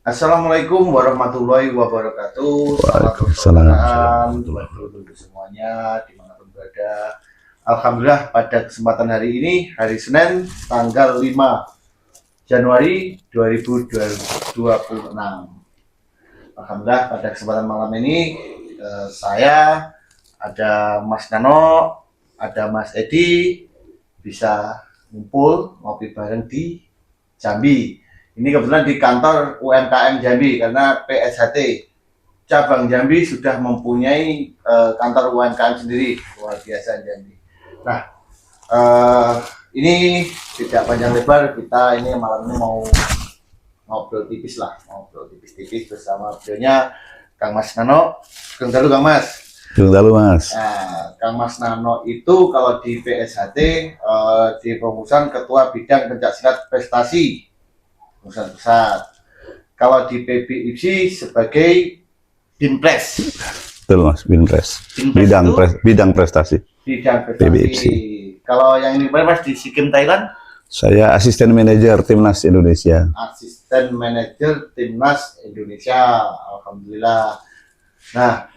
Assalamualaikum warahmatullahi wabarakatuh. Selamat Waalaikumsalam. berkenan buat dulu semuanya dimanapun berada. Alhamdulillah pada kesempatan hari ini, hari Senin, tanggal 5 Januari 2026. Alhamdulillah pada kesempatan malam ini saya ada Mas Nano, ada Mas Edi bisa ngumpul ngopi bareng di Jambi. Ini kebetulan di kantor UMKM Jambi karena PSHT cabang Jambi sudah mempunyai kantor UMKM sendiri, luar biasa Jambi. Nah, ini tidak panjang lebar, kita ini malam ini mau ngobrol tipis bersama beliaunya Kang Mas Nano. Kang Dalu Kang Mas. Lalu Mas. Nah, Kang Mas Nano itu kalau di PSHT di Pengurusan Ketua Bidang Pencaksilat Prestasi pusat. Kalau di PBIPSI sebagai Binpres. Betul Mas, Binpres. Bidang prestasi. Bidang prestasi. PBIPSI. Kalau yang ini Mas di SEA Games Thailand? Saya asisten manajer Timnas Indonesia. Asisten manajer Timnas Indonesia. Alhamdulillah. Nah,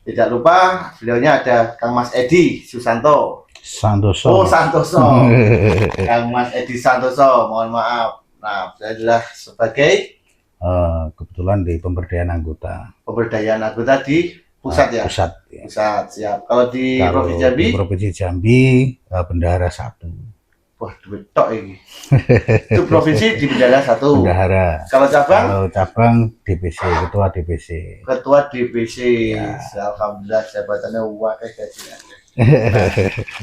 tidak lupa beliaunya ada Kang Mas Edi Susanto. Santoso. Oh, Santoso. Kang Mas Edi Santoso, mohon maaf. Nah, saya adalah sebagai kebetulan di pemberdayaan anggota. pemberdayaan anggota di pusat ya? Pusat. Ya. Pusat, siap. Kalau di Kalau Provinsi Jambi? di Provinsi Jambi, bendahara 1. Wah, duit tok ini. Itu provinsi di bendahara 1. Bendahara. Kalau cabang? Kalau cabang DPC, ketua DPC. Ketua DPC. Ya. Alhamdulillah, jabatannya wakil gajinya.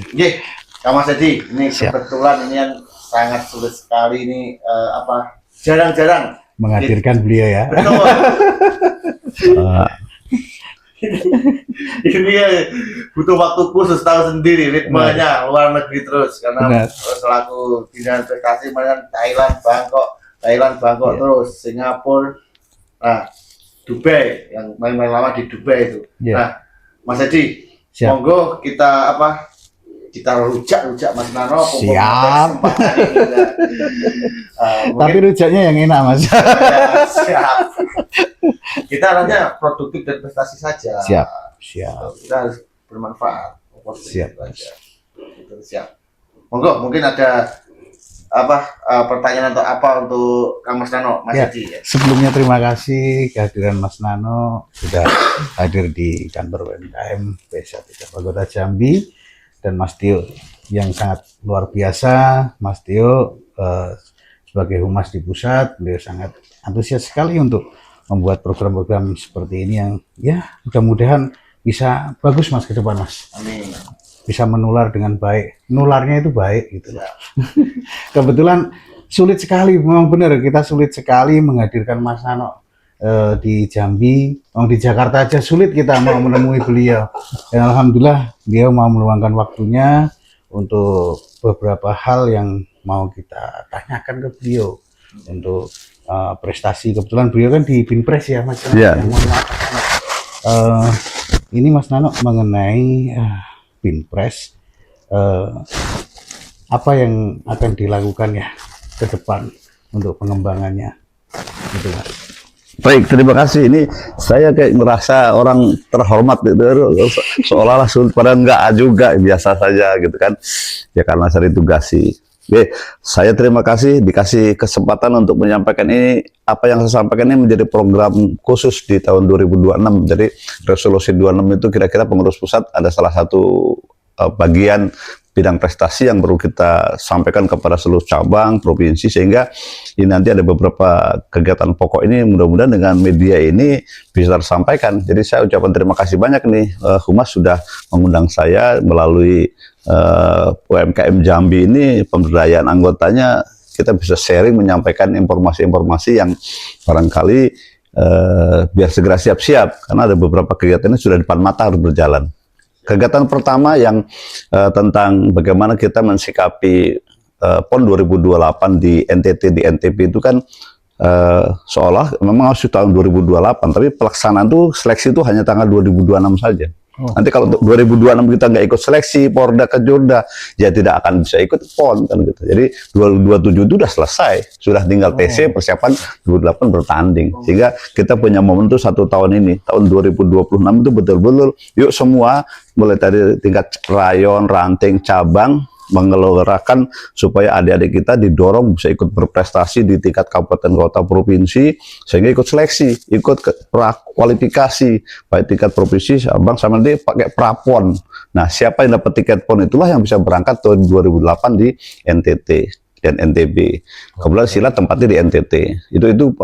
Oke, Kang Mas Edi, ini Siap. kebetulan ini yang sangat sulit sekali ini jarang-jarang Menghadirkan beliau ya. betul. Ini ya butuh waktu khusus, tahu sendiri ritmenya luar negeri terus karena Benar. selaku bidang investasi macam Thailand Bangkok Iya. terus Singapura, nah Dubai yang main-main lama di Dubai itu. Iya. Nah, Mas Edi, Siap. monggo kita rujak Mas Nano. Siap. Mungkin Tapi rujaknya yang enak Mas. siap. Kita hanya produktif dan prestasi saja. Siap. Siap. Kita harus bermanfaat. Siap. Itu siap. Monggo, mungkin ada pertanyaan atau apa untuk Kang Mas Nano, Mas Ya. Edi ya. Sebelumnya terima kasih kehadiran Mas Nano sudah hadir di kantor UMKM PSHT Anggota Jambi, dan Mas Tio yang sangat luar biasa. Mas Tio sebagai humas di pusat, beliau sangat antusias sekali untuk membuat program-program seperti ini yang ya mudah-mudahan bisa bagus Mas ke depan Mas. Amin. Bisa menular dengan baik. Nularnya itu baik gitu. Ya. Kebetulan sulit sekali, memang benar kita sulit sekali menghadirkan Mas Nano di Jambi. Di Jakarta aja sulit kita mau menemui beliau. Dan alhamdulillah beliau mau meluangkan waktunya untuk beberapa hal yang mau kita tanyakan ke beliau untuk prestasi. Kebetulan beliau kan di Binpres ya Mas. Iya. Ini Mas Nano mengenai Binpres, apa yang akan dilakukan ya ke depan untuk pengembangannya, gitu Mas. Baik, terima kasih. Ini saya kayak merasa orang terhormat gitu, seolah-olah sulit, padahal enggak juga, biasa saja gitu kan. Ya karena saya ditugasi. Oke, saya terima kasih dikasih kesempatan untuk menyampaikan ini. Apa yang saya sampaikan ini menjadi program khusus di tahun 2026. Jadi resolusi 26 itu kira-kira pengurus pusat ada salah satu bagian bidang prestasi yang perlu kita sampaikan kepada seluruh cabang, provinsi, sehingga ini nanti ada beberapa kegiatan pokok ini mudah-mudahan dengan media ini bisa tersampaikan. Jadi saya ucapkan terima kasih banyak nih, Humas sudah mengundang saya melalui UMKM Jambi ini, pemberdayaan anggotanya, kita bisa sharing menyampaikan informasi-informasi yang barangkali biar segera siap-siap, karena ada beberapa kegiatan ini sudah depan mata harus berjalan. Kegiatan pertama yang tentang bagaimana kita mensikapi PON 2028 di NTT, di NTP itu kan seolah memang harus tahun 2028, tapi pelaksanaan itu seleksi itu hanya tanggal 2026 saja. Oh. Nanti kalau 2026 kita nggak ikut seleksi Porda Kejurda, ya tidak akan bisa ikut PON kan gitu. Jadi 2027 itu udah selesai, sudah tinggal TC persiapan 2028 bertanding. Sehingga kita punya momen tuh 1 tahun ini, tahun 2026 itu betul-betul yuk semua mulai dari tingkat rayon, ranting, cabang mengelorakan supaya adik-adik kita didorong bisa ikut berprestasi di tingkat kabupaten kota provinsi sehingga ikut seleksi, ikut kualifikasi baik tingkat provinsi, Sabang sama nanti pakai prapon. Nah, siapa yang dapat tiket PON itulah yang bisa berangkat tahun 2008 di NTT dan NTB. Kebetulan silat tempatnya di NTT. Itu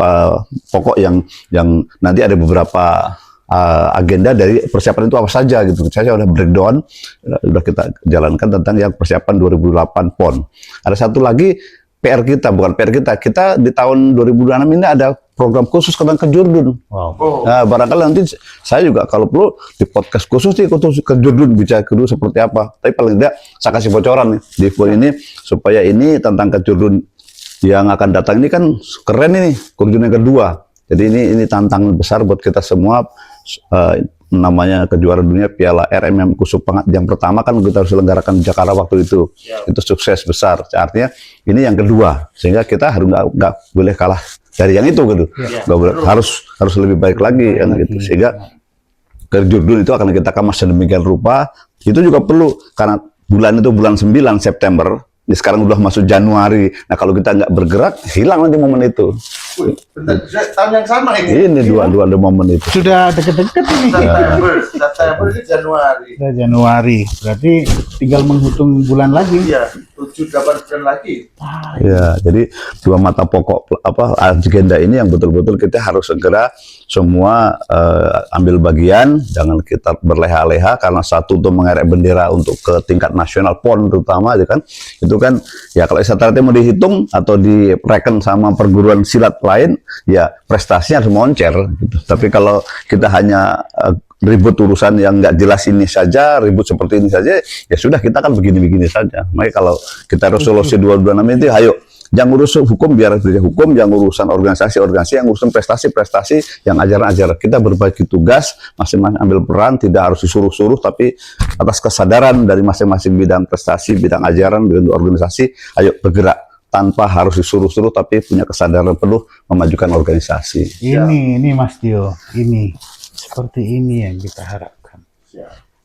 pokok yang nanti ada beberapa agenda dari persiapan itu apa saja gitu. Saya sudah breakdown, sudah kita jalankan tentang yang persiapan 2008 PON. Ada satu lagi PR kita, bukan PR kita di tahun 2026 ini ada program khusus tentang Kejurdun. Wow. Nah, barangkali nanti saya juga kalau perlu di podcast khusus nih khusus Kejurdun bicara kedua seperti apa. Tapi paling tidak saya kasih bocoran nih di PON ini supaya ini tentang Kejurdun yang akan datang ini kan keren ini, Kejurdun yang kedua. Jadi ini tantangan besar buat kita semua. Namanya kejuaraan dunia Piala RMM Kusupangat yang pertama kan kita harus selenggarakan di Jakarta waktu itu. Itu sukses besar. Artinya ini yang kedua, sehingga kita harus nggak boleh kalah dari yang itu gitu. Nggak boleh, harus lebih baik lagi kan gitu. Sehingga Kejurdun itu akan kita kemas sedemikian rupa. Itu juga perlu karena bulan itu bulan 9 September. Ini sekarang udah masuk Januari. Nah kalau kita nggak bergerak, hilang nanti momen itu. Bentar, tahun yang sama ini. Ini dua momen itu. Sudah deket-deket ini. September ini Januari. Sudah Januari, berarti tinggal menghitung bulan lagi. Iya, 7-8 bulan lagi. Ya, jadi dua mata pokok agenda ini yang betul-betul kita harus segera semua ambil bagian, jangan kita berleha-leha karena satu untuk mengerek bendera untuk ke tingkat nasional PON terutama kan itu kan ya kalau rata-rata mau dihitung atau direken sama perguruan silat lain ya prestasinya harus moncer gitu. Tapi kalau kita hanya ribut urusan yang nggak jelas ini saja, ribut seperti ini saja, ya sudah kita kan begini-begini saja. Makanya kalau kita resolusi 226 itu, ayo jangan urus hukum biar kerja hukum, jangan urusan organisasi yang urusan prestasi yang ajaran-ajaran. Kita berbagi tugas, masing-masing ambil peran, tidak harus disuruh-suruh, tapi atas kesadaran dari masing-masing bidang prestasi, bidang ajaran, bidang organisasi, ayo bergerak tanpa harus disuruh-suruh, tapi punya kesadaran penuh memajukan organisasi. Ini Mas Tio, ini seperti ini yang kita harapkan.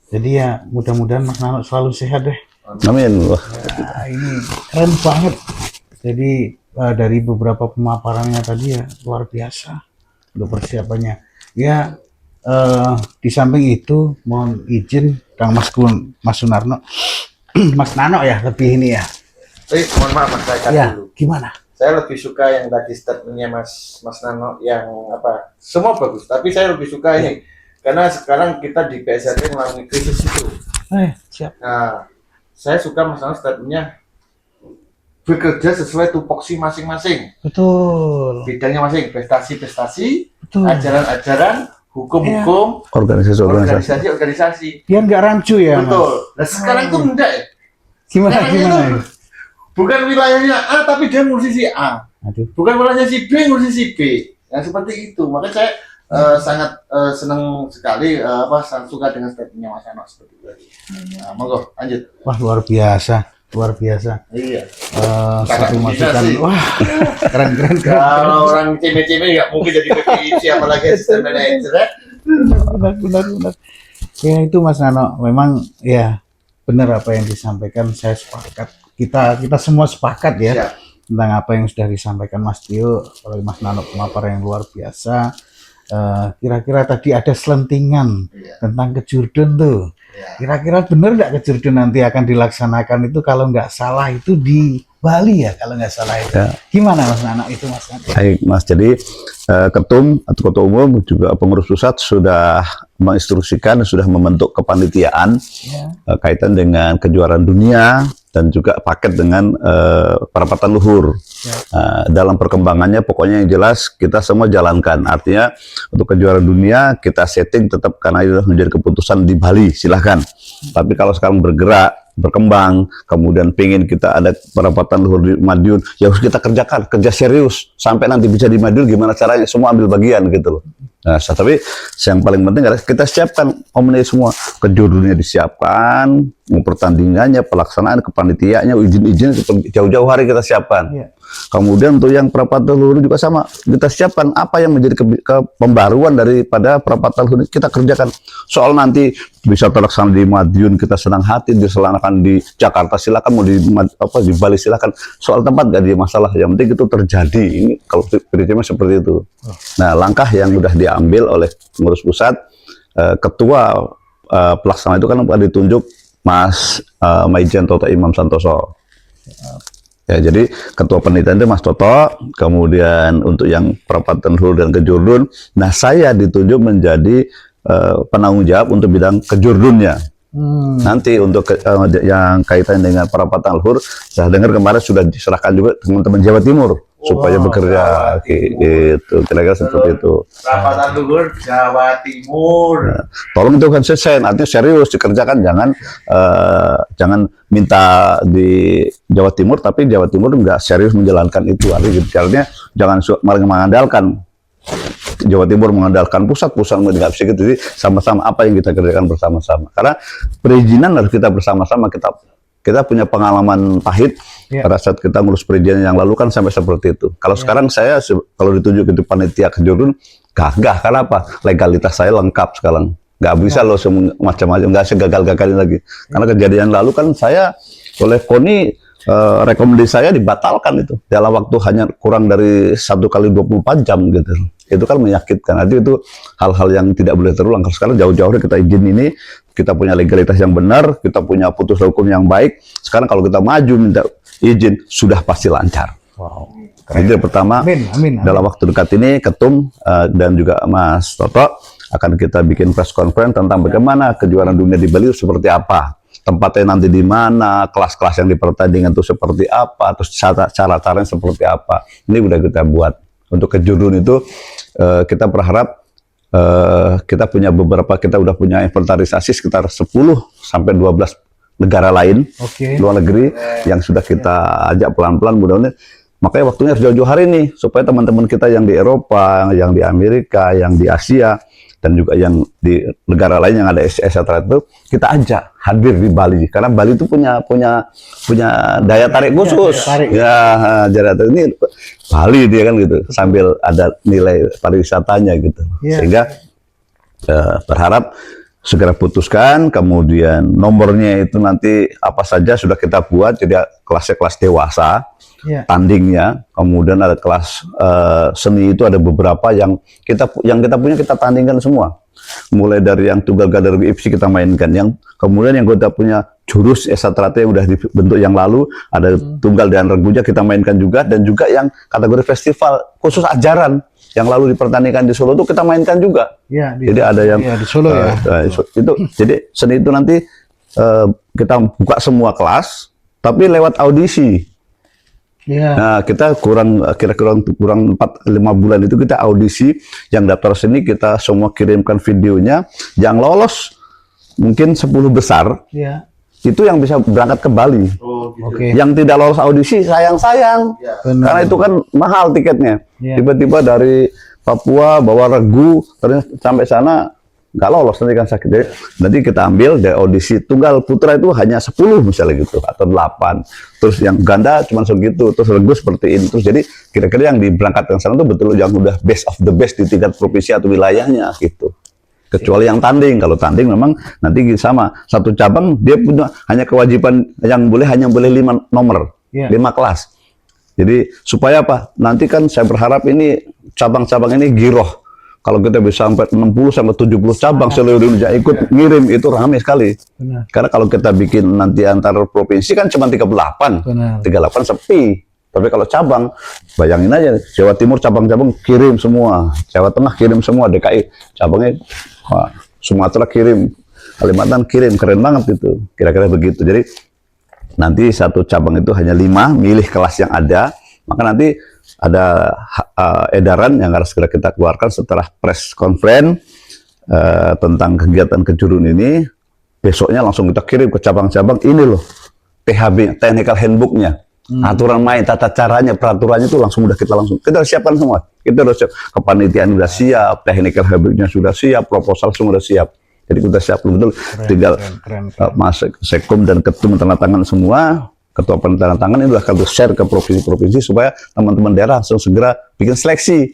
Jadi ya mudah-mudahan Mas Nano selalu sehat deh. Amin. Nah, ini keren banget. Jadi dari beberapa pemaparannya tadi ya luar biasa untuk persiapannya. Ya di samping itu mohon izin Kang Mas Sunarno, Mas Nano ya lebih ini ya. Mohon maaf Mas, saya Ya dulu. gimana? Saya lebih suka yang tadi statementnya Mas Nano yang apa? Semua bagus, tapi saya lebih suka ini karena sekarang kita di PSRT mengalami krisis itu. Siap. Nah, saya suka Mas Nano statementnya bekerja sesuai tupoksi masing-masing. Betul. Bidangnya masing, prestasi, Betul. ajaran-ajaran, hukum-hukum, organisasi. Biar nggak rancu ya. Betul. Nah sekarang tuh enggak ya. Gimana? Bukan wilayahnya A tapi dia ngurusin si A. Aduh. Bukan wilayahnya si B ngurusin si B. Yang seperti itu. Makanya saya sangat senang sekali sangat suka dengan statementnya Mas Nano seperti itu. Nah, monggo lanjut. Wah luar biasa. Iya. Satu masukan. Wah keren. Kalau orang cime-cime nggak mungkin jadi PPIC apalagi asisten manajer. Benar. Ya itu Mas Nano. Memang ya benar apa yang disampaikan. Saya sepakat. Kita semua sepakat ya. Siap. Tentang apa yang sudah disampaikan Mas Tio oleh Mas Nano, pemaparan yang luar biasa. Kira-kira tadi ada selentingan tentang Kejurdun tuh. Kira-kira benar nggak Kejurdun nanti akan dilaksanakan itu kalau nggak salah itu di Bali ya kalau nggak salah itu. Gimana Mas Nano itu Mas Nano? Baik Mas, jadi ketum atau ketua umum juga pengurus pusat sudah menginstruksikan, sudah membentuk kepanitiaan kaitan dengan kejuaraan dunia dan juga paket dengan perapatan luhur. Dalam perkembangannya pokoknya yang jelas kita semua jalankan. Artinya untuk kejuaraan dunia kita setting tetap karena itu menjadi keputusan di Bali, silahkan. Tapi kalau sekarang berkembang, kemudian pengen kita ada perapatan luhur di Madiun, ya harus kita kerjakan, kerja serius sampai nanti bisa di Madiun. Gimana caranya semua ambil bagian gitu loh. Nah, tapi yang paling penting adalah kita siapkan omni semua, kejurunnya disiapkan, pertandingannya, pelaksanaan, kepanitiaannya, izin-izin jauh-jauh hari kita siapkan. Iya. Kemudian untuk yang perapatan luhur juga sama, kita siapkan apa yang menjadi pembaruan daripada perapatan luhur kita kerjakan. Soal nanti bisa terlaksana di Madiun kita senang hati, diselenggarakan di Jakarta silakan, mau di Bali silakan. Soal tempat gak ada masalah, yang penting itu terjadi. Ini kalau prinsipnya seperti itu. Nah, langkah yang sudah diambil oleh pengurus pusat, ketua pelaksana itu kan ditunjuk Mas Maijen Toto Imam Santoso. Ya, jadi ketua penelitian itu Mas Toto, kemudian untuk yang perapatan luhur dan kejurun, nah saya ditunjuk menjadi penanggung jawab untuk bidang kejurunnya. Nanti untuk yang kaitan dengan perapatan luhur, saya dengar kemarin sudah diserahkan juga teman-teman Jawa Timur supaya bekerja gitu, kira-kira seperti itu. Perapatan luhur Jawa Timur. Nah, tolong itu konsisten, artinya serius dikerjakan, jangan minta di Jawa Timur tapi Jawa Timur nggak serius menjalankan itu, artinya jangan malah mengandalkan Jawa Timur mengandalkan pusat nggak bisa gitu. Jadi sama-sama apa yang kita kerjakan bersama-sama, karena perizinan harus kita bersama-sama. Kita punya pengalaman pahit pada saat kita ngurus perizinan yang lalu kan sampai seperti itu. Kalau sekarang saya kalau ditunjuk ke panitia kejurun gagah, karena apa? Legalitas saya lengkap sekarang. Nggak bisa loh macam-macam, nggak segagal-gagalin lagi. Karena kejadian lalu kan saya oleh KONI rekomendasi saya dibatalkan itu dalam waktu hanya kurang dari 1 kali 24 jam gitu. Itu kan menyakitkan. Jadi itu hal-hal yang tidak boleh terulang. Kalau sekarang jauh-jauh kita izin ini, kita punya legalitas yang benar, kita punya putus hukum yang baik. Sekarang kalau kita maju minta izin, sudah pasti lancar. Wow. Jadi pertama, Amin. dalam waktu dekat ini Ketum dan juga Mas Toto akan kita bikin press conference tentang bagaimana kejuaraan dunia di Bali itu seperti apa. Tempatnya nanti di mana, kelas-kelas yang dipertandingkan itu seperti apa, terus cara-caranya seperti apa. Ini udah kita buat. Untuk kejurun itu kita berharap kita udah punya inventarisasi sekitar 10 sampai 12 negara lain luar negeri yang sudah kita ajak pelan-pelan, mudah-mudahan. Makanya waktunya harus jauh-jauh hari nih supaya teman-teman kita yang di Eropa, yang di Amerika, yang di Asia, dan juga yang di negara lain yang ada etc. itu kita ajak hadir di Bali, karena Bali itu punya daya tarik khusus. Ini Bali dia kan gitu, sambil ada nilai pariwisatanya gitu. Sehingga berharap segera putuskan, kemudian nomornya itu nanti apa saja sudah kita buat, jadi kelasnya kelas dewasa. Tandingnya, kemudian ada kelas seni itu ada beberapa yang kita punya kita tandingkan semua, mulai dari yang tunggal gada IPSI kita mainkan, yang kemudian yang kita punya jurus esatrate yang udah dibentuk yang lalu ada tunggal dan renggunya kita mainkan juga, dan juga yang kategori festival khusus ajaran yang lalu dipertandingkan di Solo itu kita mainkan juga. Jadi ada yang di Solo itu jadi seni itu nanti kita buka semua kelas tapi lewat audisi. Nah, kita kira-kira kurang 4-5 bulan itu kita audisi, yang daftar seni kita semua kirimkan videonya, yang lolos mungkin 10 besar, itu yang bisa berangkat ke Bali. Yang tidak lolos audisi sayang-sayang, karena itu kan mahal tiketnya. Tiba-tiba dari Papua bawa regu, ternyata sampai sana nggak lolos, nanti kan sakit. Jadi, nanti kita ambil dari audisi tunggal putra itu hanya 10 misalnya gitu, atau 8. Terus yang ganda cuma segitu, terus regu seperti ini. Terus jadi kira-kira yang diberangkatkan sana itu betul yang udah best of the best di tingkat provinsi atau wilayahnya gitu. Kecuali yang tanding, kalau tanding memang nanti sama, satu cabang dia punya hanya kewajiban yang hanya boleh 5 nomor, 5 kelas. Jadi supaya apa? Nanti kan saya berharap ini cabang-cabang ini giroh. Kalau kita bisa sampai 60 sampai 70 cabang seluruh Indonesia ikut ngirim, itu ramai sekali. Karena kalau kita bikin nanti antar provinsi kan cuma 38. 38 sepi. Tapi kalau cabang, bayangin aja Jawa Timur cabang-cabang kirim semua, Jawa Tengah kirim semua, DKI cabangnya, Sumatera kirim, Kalimantan kirim, keren banget itu. Kira-kira begitu. Jadi nanti satu cabang itu hanya 5, milih kelas yang ada, maka nanti ada edaran yang harus segera kita keluarkan setelah press conference tentang kegiatan kejurun ini. Besoknya langsung kita kirim ke cabang-cabang, ini loh THB, technical handbooknya. Aturan main, tata caranya, peraturannya itu langsung kita siapkan semua. Kita udah siap, kepanitiaan udah siap, technical habitnya sudah siap, proposal semua udah siap. Jadi kita siap betul, tinggal keren. Mas Sekom dan Ketum tanda tangan semua, ketua tanda tangan ini udah kita share ke provinsi-provinsi supaya teman-teman daerah langsung segera bikin seleksi.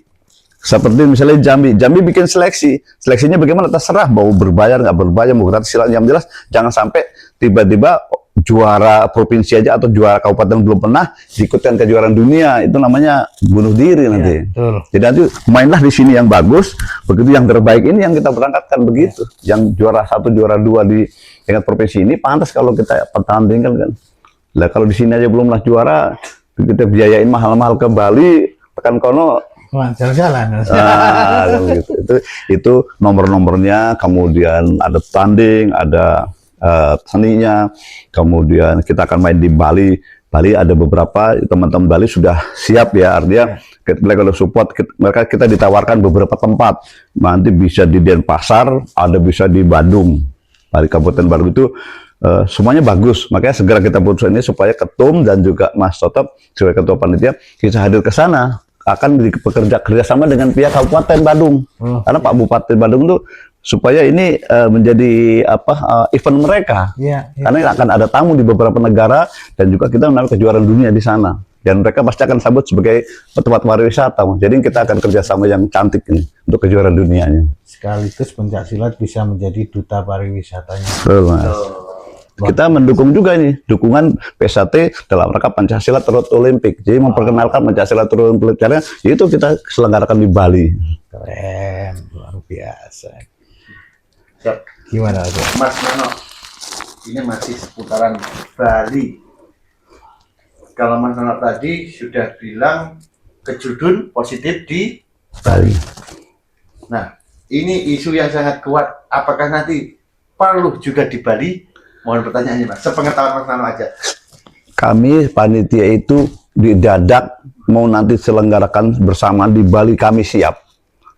Seperti misalnya Jambi bikin seleksinya bagaimana terserah, mau berbayar nggak berbayar, mau gratis silakan, yang jelas jangan sampai tiba-tiba juara provinsi aja atau juara kabupaten belum pernah diikutkan kejuaraan dunia, itu namanya bunuh diri nanti. Betul. Jadi nanti mainlah di sini yang bagus, begitu yang terbaik ini yang kita berangkatkan begitu. Yang juara 1, juara 2 di tingkat provinsi ini pantas kalau kita pertandingan kan. Lah kalau di sini aja belumlah juara, kita biayain mahal-mahal ke Bali, tekan kono. Wah, jalan-jalan. Gitu. Itu nomor-nomornya, kemudian ada tanding, ada seninya, kemudian kita akan main di Bali. Bali ada beberapa teman-teman Bali sudah siap ya, artinya mereka udah support, mereka kita ditawarkan beberapa tempat, nanti bisa di Denpasar, ada bisa di Bandung, Bali Kabupaten Bandung itu semuanya bagus, makanya segera kita putuskan ini supaya Ketum dan juga Mas Totop sebagai ketua panitia bisa hadir ke sana, akan bekerja kerjasama dengan pihak Kabupaten Bandung, karena Pak Bupati Bandung tuh supaya ini menjadi event mereka, karena akan ada tamu di beberapa negara dan juga kita menambah kejuaraan dunia di sana, dan mereka pasti akan sambut sebagai tempat pariwisata. Jadi kita akan kerjasama yang cantik ini untuk kejuaraan dunianya. Sekaligus pencaksilat bisa menjadi duta pariwisatanya. Betul, Mas. Kita mendukung juga ini, dukungan PSAT dalam rangka Pancasila Road Olympic. Jadi memperkenalkan Pancasila Road Olympic, karena itu kita selenggarakan di Bali. Keren, luar biasa. Siap. Gimana aja? Mas Nano, ini masih seputaran Bali. Kalau Mas Nano tadi sudah bilang kejudun positif di Bali. Nah, ini isu yang sangat kuat. Apakah nanti perlu juga di Bali? Mohon pertanyaannya, Mas. Sepengetahuan Mas Nano aja. Kami panitia itu didadak mau nanti selenggarakan bersama di Bali, kami siap.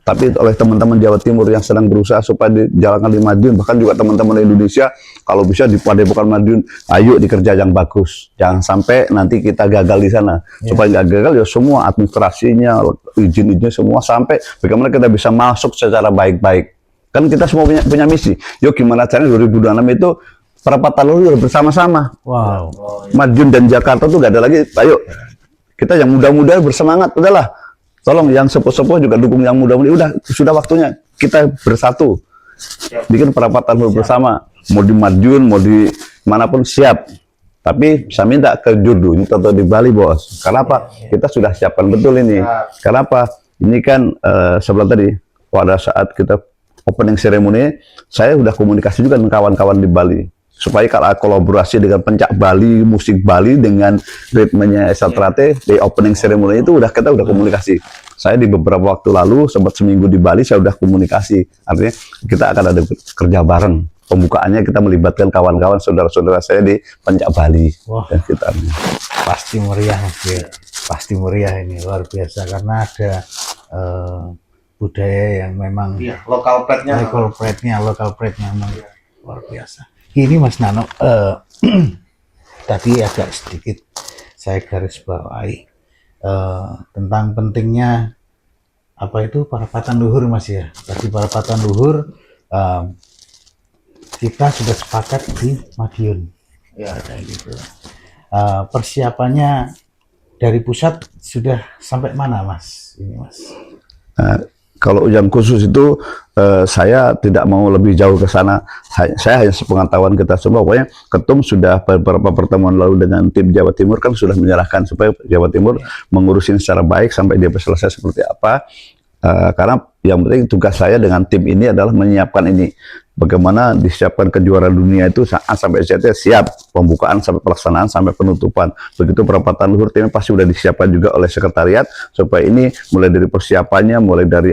Tapi oleh teman-teman Jawa Timur yang sedang berusaha supaya dijalankan di Madiun, bahkan juga teman-teman Indonesia, kalau bisa di Padepokan Madiun, ayo dikerja yang bagus. Jangan sampai nanti kita gagal di sana. Supaya nggak gagal ya semua administrasinya, izin-izinnya semua, sampai bagaimana kita bisa masuk secara baik-baik. Kan kita semua punya misi. Yuk gimana caranya 2026 itu perapatan luhur bersama-sama. Wow. Madiun dan Jakarta tuh gak ada lagi. Ayo kita yang muda-muda bersemangat, udahlah. Tolong yang sepuh-sepuh juga dukung yang muda-muda. Udah sudah waktunya kita bersatu. Bikin perapatan luhur bersama. Mau di Madiun, mau di manapun siap. Tapi saya minta ke Jurdu, ini contoh di Bali, Bos. Kenapa? Kita sudah siapkan betul ini. Kenapa? Ini kan sebelum tadi pada saat kita opening ceremony, saya sudah komunikasi juga dengan kawan-kawan di Bali. Supaya kalau kolaborasi dengan pencak Bali, musik Bali dengan ritmenya Esatrate di opening ceremony itu kita udah komunikasi. Saya di beberapa waktu lalu sempat seminggu di Bali, saya udah komunikasi. Artinya kita akan ada kerja bareng. Pembukaannya kita melibatkan kawan-kawan saudara-saudara saya di pencak Bali. Wah, dan sekitarnya. pasti meriah, ya. Pasti meriah ini, luar biasa, karena ada budaya yang memang Lokal pride-nya local pride-nya memang luar biasa. Ini Mas Nano, tadi agak sedikit saya garis bawahi tentang pentingnya apa itu perapatan luhur, Mas ya. Tadi perapatan luhur kita sudah sepakat di Madiun, ya kayak gitu. Persiapannya dari pusat sudah sampai mana, Mas? Ini, Mas. Kalau yang khusus itu saya tidak mau lebih jauh ke sana. Saya hanya sepengetahuan kita semua. Pokoknya Ketum sudah beberapa pertemuan lalu dengan tim Jawa Timur kan sudah menyerahkan supaya Jawa Timur mengurusin secara baik sampai dia selesai seperti apa. Karena yang penting tugas saya dengan tim ini adalah menyiapkan ini. Bagaimana disiapkan kejuaraan dunia itu sampai siap, pembukaan sampai pelaksanaan sampai penutupan. Begitu perapatan luhur timnya pasti sudah disiapkan juga oleh sekretariat supaya ini mulai dari persiapannya, mulai dari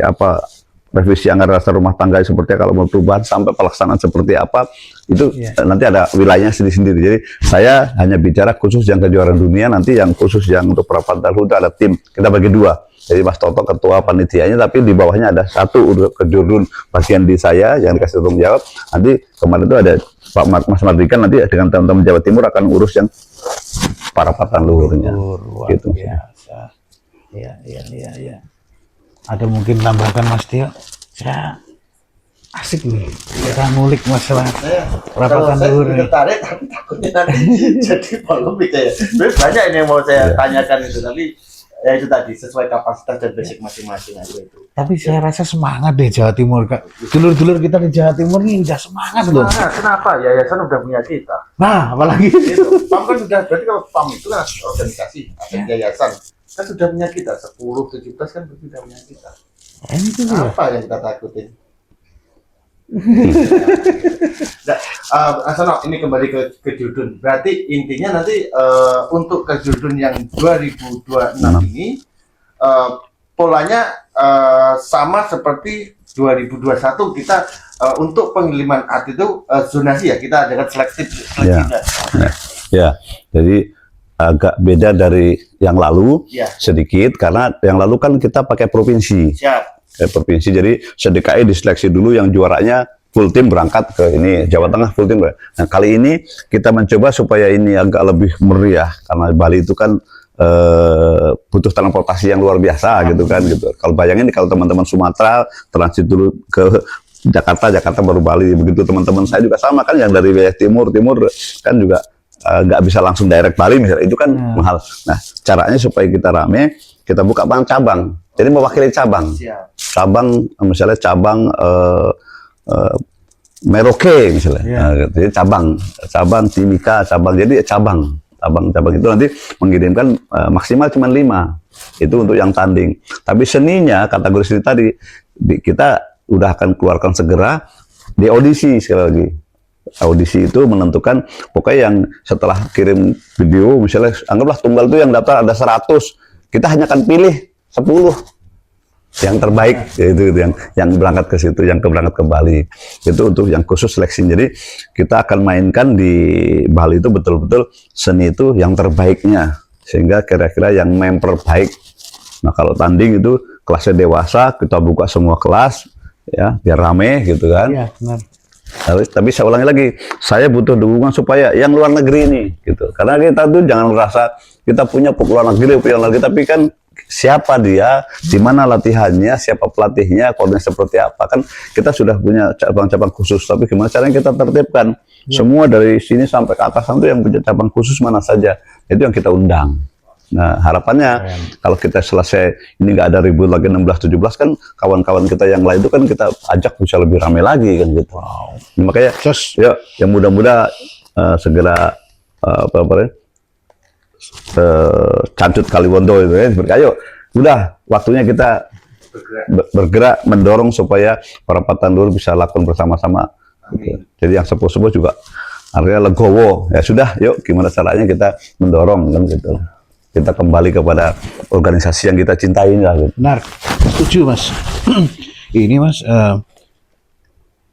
revisi anggaran dasar rumah tangga seperti kalau mau perubahan sampai pelaksanaan seperti apa itu nanti ada wilayahnya sendiri-sendiri. Jadi saya hanya bicara khusus yang kejuaraan dunia, nanti yang khusus yang untuk perapatan luhur ada tim, kita bagi dua. Jadi Mas Toto ketua panitianya, tapi di bawahnya ada satu kejurun bagian di saya yang dikasih tanggung jawab. Nanti kemarin itu ada Pak Mas Mardikan, nanti dengan teman-teman Jawa Timur akan urus yang parapatan luhurnya. Luar Gitu. biasa. Iya. Ada mungkin tambahkan Mas Tio? Saya asik nih. Kita ngulik masalah Saya perapatan saya luhur nih. tertarik tapi takutnya nanti jadi polemik ya. Sebenarnya banyak ini yang mau saya tanyakan itu, tapi ya itu tadi sesuai kapasitas dan basic masing-masing aja itu. Tapi saya rasa semangat deh Jawa Timur, Kak. Dulur-dulur kita di Jawa Timur nih udah semangat loh. Nah, kenapa? Yayasan udah punya kita. Nah, apalagi Itu PAM kan sudah, berarti kalau PAM itu kan organisasi, ada yayasan kan sudah punya kita 10, 17 kan sudah punya kita. ini tuh ya. Apa yang kita takutin? Nah, Asono, ini kembali ke Jurdun. Berarti intinya nanti untuk ke Jurdun yang 2026 ini polanya sama seperti 2021 kita untuk pengiriman art itu zonasi ya, kita adakan selektif. Ya, jadi agak beda dari yang lalu Ya. sedikit karena yang lalu kan kita pakai provinsi. Siap. Provinsi, jadi se-DKI diseleksi dulu yang juaranya full tim berangkat ke ini Jawa Tengah full tim. Nah kali ini kita mencoba supaya ini agak lebih meriah karena Bali itu kan butuh transportasi yang luar biasa gitu kan gitu. Kalau bayangin kalau teman-teman Sumatera transit dulu ke Jakarta baru Bali, begitu teman-teman saya juga sama kan yang dari wilayah timur kan juga nggak bisa langsung direct Bali misalnya, itu kan mahal. Nah caranya supaya kita rame, kita buka cabang. Jadi mewakili cabang. Siap. Cabang misalnya cabang Merauke misalnya. Jadi cabang Timika, jadi cabang itu nanti mengirimkan maksimal cuma 5. Itu untuk yang tanding. Tapi seninya kategori seni tadi kita udah akan keluarkan segera di audisi sekali lagi. Audisi itu menentukan pokoknya yang setelah kirim video misalnya anggaplah tunggal itu yang daftar ada 100, kita hanya akan pilih 10 yang terbaik, yaitu yang berangkat ke situ, yang berangkat ke Bali. Itu untuk yang khusus seleksi. Jadi kita akan mainkan di Bali itu betul-betul seni itu yang terbaiknya, sehingga kira-kira yang member baik. Nah kalau tanding itu kelasnya dewasa, kita buka semua kelas ya biar rame gitu kan. Iya, benar. Tapi saya ulangi lagi, saya butuh dukungan supaya yang luar negeri ini gitu. Karena kita tuh jangan merasa kita punya luar negeri, tapi kan siapa dia, di mana latihannya, siapa pelatihnya, koordinasi seperti apa. Kan kita sudah punya cabang-cabang khusus, tapi gimana caranya kita tertibkan. Semua dari sini sampai ke atasan itu yang punya cabang khusus mana saja, itu yang kita undang. Nah harapannya kalau kita selesai ini nggak ada ribut lagi 16-17 kan kawan-kawan kita yang lain itu kan kita ajak bisa lebih ramai lagi kan gitu. Nah, makanya ya yang mudah-mudahan segera Cancut Kaliwondo itu ya, ayo udah waktunya kita bergerak mendorong supaya perapatan luhur bisa lakukan bersama-sama. Gitu. Jadi yang sepuh-sepuh juga artinya legowo ya sudah, yuk gimana caranya kita mendorong kan gitu. Kita kembali kepada organisasi yang kita cintai lah. Gitu. Benar, setuju Mas. Ini Mas,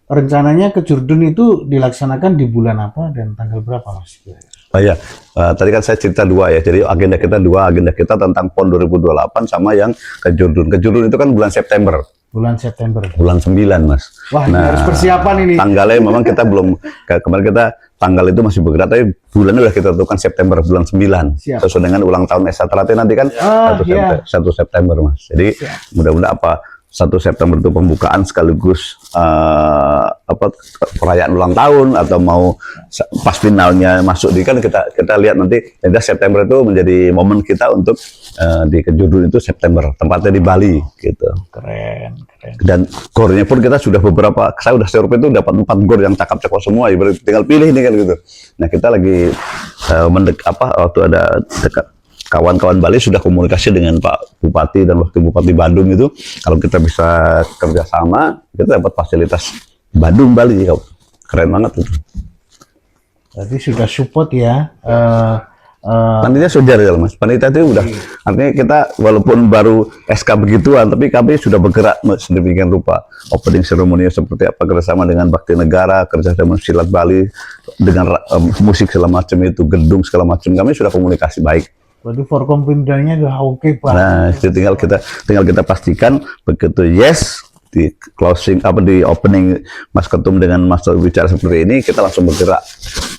rencananya ke Jurdun itu dilaksanakan di bulan apa dan tanggal berapa Mas? Oh ya, tadi kan saya cerita 2 ya, jadi agenda kita 2, agenda kita tentang PON 2028 sama yang ke Jurdun. Ke Jurdun itu kan bulan September. Bulan September. Bulan 9 Mas. Wah, ini harus persiapan ini. Tanggalnya memang kita belum, kemarin kita tanggal itu masih bergerak, tapi bulannya udah kita tentukan September bulan 9. Siap. Sesuai dengan ulang tahun Esatrate nanti kan 1 September Mas. Jadi mudah-mudahan 1 September itu pembukaan sekaligus perayaan ulang tahun atau mau pas finalnya masuk di kan kita lihat nanti. Jadi September itu menjadi momen kita untuk di Jurdun itu September, tempatnya di Bali gitu. Keren. Dan gornya pun kita sudah beberapa, saya udah survei itu dapat 4 gor yang cakep-cakep semua, tinggal pilih nih kan gitu. Nah kita lagi waktu ada dekat kawan-kawan Bali sudah komunikasi dengan Pak Bupati dan Wakil Bupati Bandung itu, kalau kita bisa kerjasama kita dapat fasilitas Bandung Bali, keren banget itu. Berarti sudah support ya. Nantinya sudah ya Mas, panitia itu udah, artinya kita walaupun baru SK begituan, tapi kami sudah bergerak sedemikian rupa. Opening ceremony seperti apa, kerjasama dengan Bakti Negara, kerjasama Silat Bali, dengan musik segala macam itu, gedung segala macam, kami sudah komunikasi baik. Berarti Forkompimdanya udah oke Pak. Nah, itu tinggal kita pastikan begitu yes di closing di opening Mas Ketum dengan Mas bicara seperti ini, kita langsung bergerak.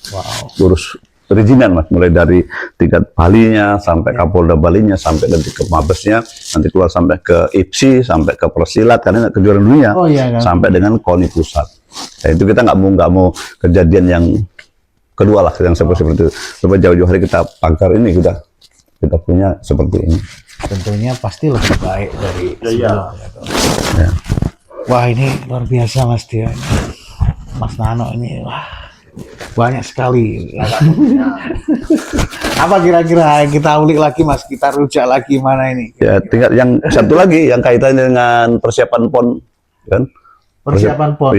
Wow. Urus perizinan Mas, mulai dari tingkat Balinya sampai Kapolda Balinya sampai nanti ke Mabesnya, nanti keluar sampai ke IPSI, sampai ke Persilat karena kejuaraan dunia, Oh iya kan. sampai dengan KONI pusat. Nah, itu kita nggak mau kejadian yang kedua lah yang seperti itu. Coba jauh-jauh hari kita pagar ini kita punya seperti ini. Tentunya pasti lebih baik dari Iya. sebelumnya. Toh. Ya. Wah ini luar biasa Mas Dio. Mas Nano ini wah banyak sekali. Apa kira-kira kita ulik lagi Mas, kita rujak lagi mana ini? Ya, tingkat yang satu lagi yang kaitannya dengan persiapan PON kan. Persiapan PON.